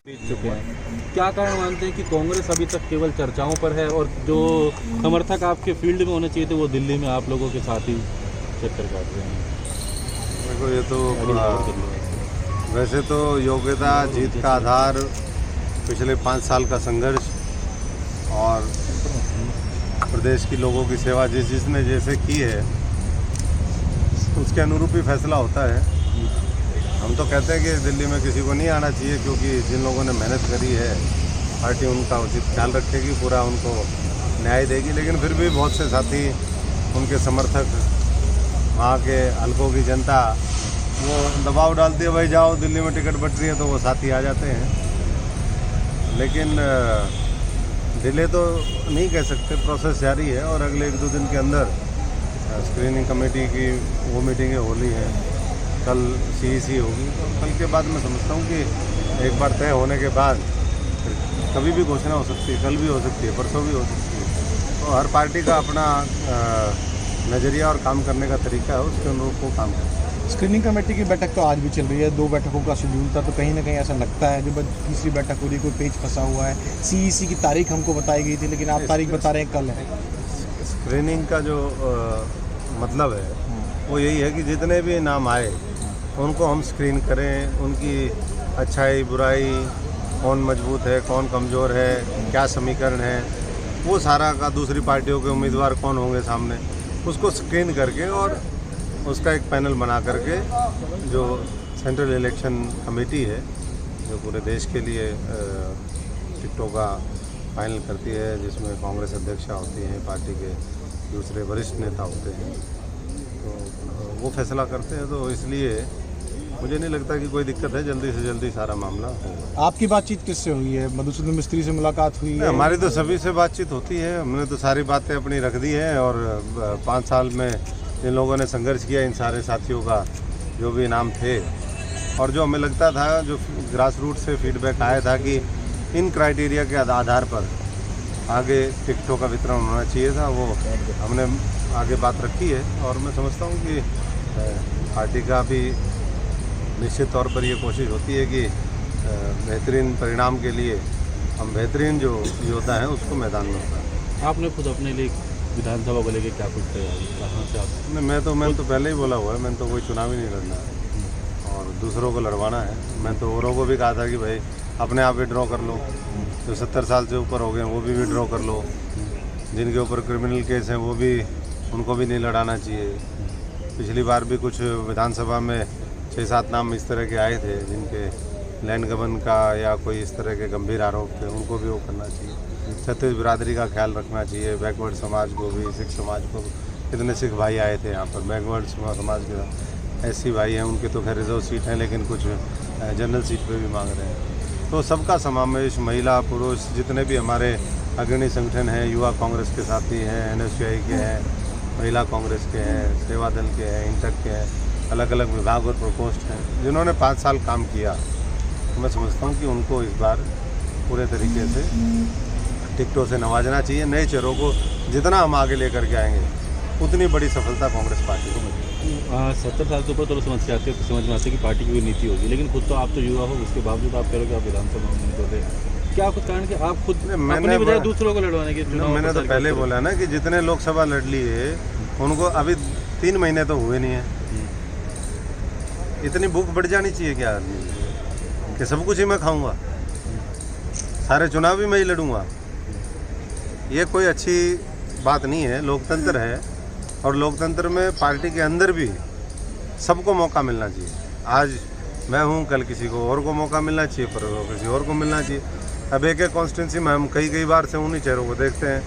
जीत चुके हैं। क्या कारण मानते हैं कि कांग्रेस अभी तक केवल चर्चाओं पर है और जो समर्थक आपके फील्ड में होने चाहिए थे वो दिल्ली में आप लोगों के साथ ही चक्कर काट रहे हैं? देखो, ये तो वैसे तो योग्यता जीत का आधार पिछले 5 साल का संघर्ष और प्रदेश की लोगों की सेवा जिसने जैसे की है उसके अनुरूप ही फैसला होता है। हम तो कहते हैं कि दिल्ली में किसी को नहीं आना चाहिए, क्योंकि जिन लोगों ने मेहनत करी है पार्टी उनका उचित ख्याल रखेगी, पूरा उनको न्याय देगी। लेकिन फिर भी बहुत से साथी, उनके समर्थक, वहाँ के हलकों की जनता वो दबाव डालती है, भाई जाओ दिल्ली में टिकट बट रही है, तो वो साथी आ जाते हैं। लेकिन डिले तो नहीं कह सकते, प्रोसेस जारी है और अगले 1-2 दिन के अंदर स्क्रीनिंग कमेटी की वो मीटिंगें होनी है, कल CEC होगी। तो कल के बाद मैं समझता हूँ कि एक बार तय होने के बाद कभी भी घोषणा हो सकती है, कल भी हो सकती है, परसों भी हो सकती है। तो हर पार्टी का अपना नज़रिया और काम करने का तरीका है, उसके अनुरूप वो काम करता है। स्क्रीनिंग कमेटी की बैठक तो आज भी चल रही है, 2 बैठकों का शेड्यूल था, तो कहीं ना कहीं ऐसा लगता है जब तीसरी बैठक हो रही, कोई पेच फंसा हुआ है। CEC की तारीख हमको बताई गई थी, लेकिन आप तारीख बता रहे हैं कल है। स्क्रीनिंग का जो मतलब है वो यही है कि जितने भी नाम आए उनको हम स्क्रीन करें, उनकी अच्छाई बुराई, कौन मजबूत है कौन कमज़ोर है, क्या समीकरण है, वो सारा का दूसरी पार्टियों के उम्मीदवार कौन होंगे सामने, उसको स्क्रीन करके और उसका एक पैनल बना करके जो सेंट्रल इलेक्शन कमेटी है जो पूरे देश के लिए टिकटों का फाइनल करती है, जिसमें कांग्रेस अध्यक्षा होती हैं, पार्टी के दूसरे वरिष्ठ नेता होते हैं, तो वो फैसला करते हैं। तो इसलिए मुझे नहीं लगता कि कोई दिक्कत है, जल्दी से जल्दी सारा मामला होगा। आपकी बातचीत किससे हुई है? मधुसूदन मिस्त्री से मुलाकात हुई है? हमारी तो सभी से बातचीत होती है, हमने तो सारी बातें अपनी रख दी हैं और 5 साल में जिन लोगों ने संघर्ष किया, इन सारे साथियों का जो भी नाम थे और जो हमें लगता था, जो ग्रास रूट से फीडबैक आया था कि इन क्राइटेरिया के आधार पर आगे टिकटों का वितरण होना चाहिए था, वो हमने आगे बात रखी है। और मैं समझता हूँ कि पार्टी का भी निश्चित तौर पर ये कोशिश होती है कि बेहतरीन परिणाम के लिए हम बेहतरीन जो योद्धा हैं उसको मैदान में उतारें। आपने खुद अपने लिए विधानसभा को लेकर क्या कुछ तैयारी, कहाँ से आप? मैं तो पहले ही बोला हुआ है, मैंने तो कोई चुनाव ही नहीं लड़ना है और दूसरों को लड़वाना है। मैं तो औरों को भी कहा था कि भाई अपने आप विड्रॉ कर लो, जो 70 साल से ऊपर हो गए हैं वो भी विड्रॉ कर लो, जिनके ऊपर क्रिमिनल केस हैं वो भी, उनको भी नहीं लड़ाना चाहिए। पिछली बार भी कुछ विधानसभा में 6-7 नाम इस तरह के आए थे जिनके लैंड गबन का या कोई इस तरह के गंभीर आरोप थे, उनको भी वो करना चाहिए। छत्तीस बिरादरी का ख्याल रखना चाहिए, बैकवर्ड समाज को भी, सिख समाज को, कितने सिख भाई आए थे यहाँ पर, बैकवर्ड समाज के SC भाई हैं, उनके तो खैर रिजर्व सीट हैं, लेकिन कुछ जनरल सीट पे भी मांग रहे हैं। तो सबका समावेश, महिला पुरुष जितने भी हमारे अग्रणी संगठन हैं, युवा कांग्रेस के साथी हैं, NSUI के हैं, महिला कांग्रेस के हैं, सेवा दल के हैं, इंटक के हैं, अलग अलग विभाग और प्रकोष्ठ हैं, जिन्होंने 5 साल काम किया। तो मैं समझता हूँ कि उनको इस बार पूरे तरीके से टिकटों से नवाजना चाहिए। नए चेहरों को जितना हम आगे लेकर के आएंगे उतनी बड़ी सफलता कांग्रेस पार्टी को मिलेगी। 70 साल के ऊपर तो समझ में आते कि पार्टी की कोई नीति होगी, लेकिन खुद तो आप तो युवा हो, उसके बावजूद आप कह रहे हो कि आप विधानसभा में नहीं होते। क्या कुछ कारण कि आप खुद अपनी बजाय दूसरों को लड़वाने के चुनाव? मैंने तो पहले बोला ना कि जितने लोकसभा लड़ लिए उनको अभी 3 महीने तो हुए नहीं है। इतनी भूख बढ़ जानी चाहिए क्या आदमी कि सब कुछ ही मैं खाऊंगा, सारे चुनाव भी मैं ही लड़ूंगा? ये कोई अच्छी बात नहीं है। लोकतंत्र है और लोकतंत्र में पार्टी के अंदर भी सबको मौका मिलना चाहिए। आज मैं हूँ, कल किसी को और को मौका मिलना चाहिए, पर किसी और को मिलना चाहिए। अब एक कॉन्स्टिट्यूंसी में हम कई बार से उन्हीं चेहरों को देखते हैं,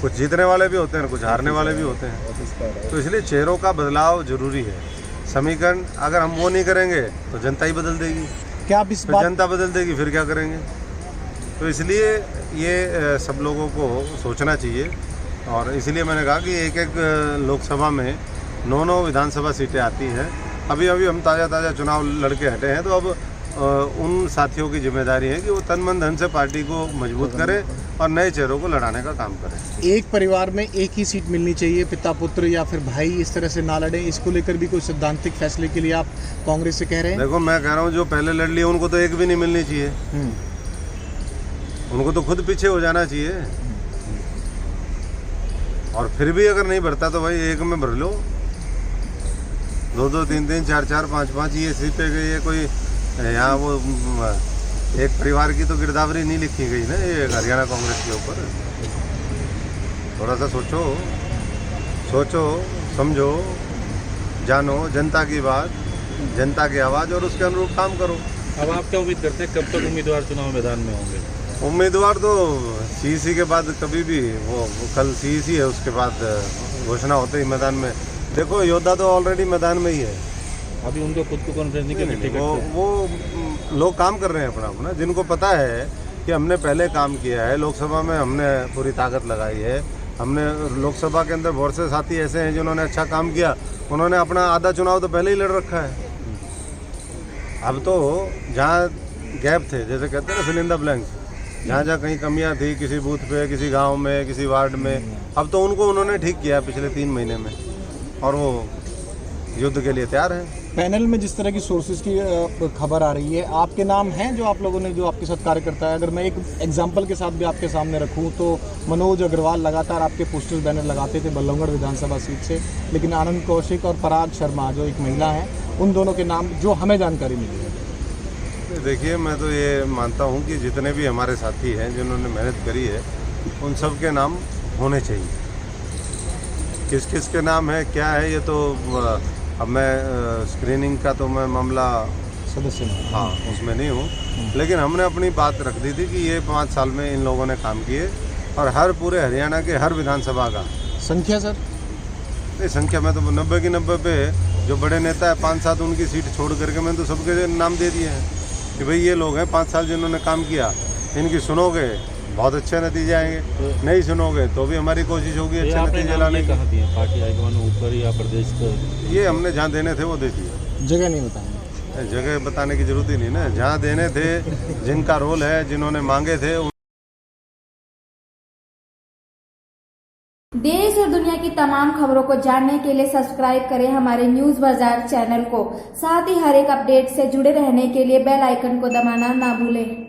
कुछ जीतने वाले भी होते हैं, कुछ हारने वाले भी होते हैं। तो इसलिए चेहरों का बदलाव जरूरी है। समीकरण अगर हम वो नहीं करेंगे तो जनता ही बदल देगी। क्या आप इस बात जनता बदल देगी फिर क्या करेंगे? तो इसलिए ये सब लोगों को सोचना चाहिए और इसलिए मैंने कहा कि एक लोकसभा में 9 विधानसभा सीटें आती हैं। अभी हम ताज़ा चुनाव लड़के हटे हैं, तो अब उन साथियों की जिम्मेदारी है कि वो तन मन धन से पार्टी को मजबूत करें और नए चेहरों को लड़ाने का काम करें। एक परिवार में एक ही सीट मिलनी चाहिए, पिता पुत्र या फिर भाई इस तरह से ना लड़े, इसको लेकर भी कोई सैद्धांतिक फैसले के लिए आप कांग्रेस से कह रहे हैं? देखो, मैं कह रहा हूँ जो पहले लड़ लिए उनको तो एक भी नहीं मिलनी चाहिए। उनको तो खुद पीछे हो जाना चाहिए। और फिर भी अगर नहीं भरता तो भाई एक में भर लो, 2-2, 3-3, 4-4, 5-5 ये सीटें गई है। कोई यहाँ वो एक परिवार की तो गिरदावरी नहीं लिखी गई ना ये हरियाणा कांग्रेस के ऊपर। थोड़ा सा सोचो समझो, जानो जनता की बात, जनता की आवाज़ और उसके अनुरूप काम करो। अब आप क्या उम्मीद करते हैं, कब तक उम्मीदवार चुनाव मैदान में होंगे? उम्मीदवार तो सीईसी के बाद कभी भी, वो कल सीईसी है, उसके बाद घोषणा होते ही मैदान में। देखो योद्धा तो ऑलरेडी मैदान में ही है। अभी उनको खुद को कॉन्फ्रेंस नहीं करनी, टिकट वो लोग काम कर रहे हैं अपना, जिनको पता है कि हमने पहले काम किया है, लोकसभा में हमने पूरी ताकत लगाई है, हमने लोकसभा के अंदर बहुत से साथी ऐसे हैं जिन्होंने अच्छा काम किया, उन्होंने अपना आधा चुनाव तो पहले ही लड़ रखा है। अब तो जहाँ गैप थे, जैसे कहते हैं ना फिल इन द ब्लैंक्स, जहाँ जहाँ कहीं कमियाँ थी किसी बूथ पे, किसी गांव में, किसी वार्ड में, अब तो उनको उन्होंने ठीक किया पिछले 3 महीने में, और वो युद्ध के लिए तैयार है। पैनल में जिस तरह की सोर्सेज की खबर आ रही है, आपके नाम हैं जो आप लोगों ने, जो आपके साथ कार्य करता है? अगर मैं एक एग्जांपल के साथ भी आपके सामने रखूं तो मनोज अग्रवाल लगातार आपके पोस्टर बैनर लगाते थे बल्लभगढ़ विधानसभा सीट से, लेकिन आनंद कौशिक और पराग शर्मा जो एक महिला हैं, उन दोनों के नाम जो हमें जानकारी मिली है। देखिए, मैं तो ये मानता हूँ कि जितने भी हमारे साथी हैं जिन्होंने मेहनत करी है, उन सब के नाम होने चाहिए। किस किस के नाम है क्या है ये तो अब मैं स्क्रीनिंग का तो मैं मामला सदस्य में, हाँ उसमें नहीं हूँ, लेकिन हमने अपनी बात रख दी थी कि ये 5 साल में इन लोगों ने काम किए, और हर पूरे हरियाणा के हर विधानसभा का संख्या सर, नहीं संख्या में तो 90 की 90 पे जो बड़े नेता है 5-7 उनकी सीट छोड़ करके मैंने तो सबके नाम दे दिए हैं कि भाई ये लोग हैं 5 साल जिन्होंने काम किया, इनकी सुनोगे बहुत अच्छे नतीजे आएंगे, नहीं सुनोगे तो भी हमारी कोशिश होगी अच्छे नतीजे लाने की। कहाँ दिए पार्टी हाईकमान ऊपर या प्रदेश को? ये हमने जहाँ देने थे वो दे दिए। जगह नहीं बताएंगे? जगह बताने की जरूरत ही नहीं ना, जहाँ देने थे, जिनका रोल है, जिन्होंने मांगे थे। देश और दुनिया की तमाम खबरों को जानने के लिए सब्सक्राइब करें हमारे न्यूज बाजार चैनल को। साथ ही हर एक अपडेट से जुड़े रहने के लिए बेल आइकन को दबाना ना भूलें।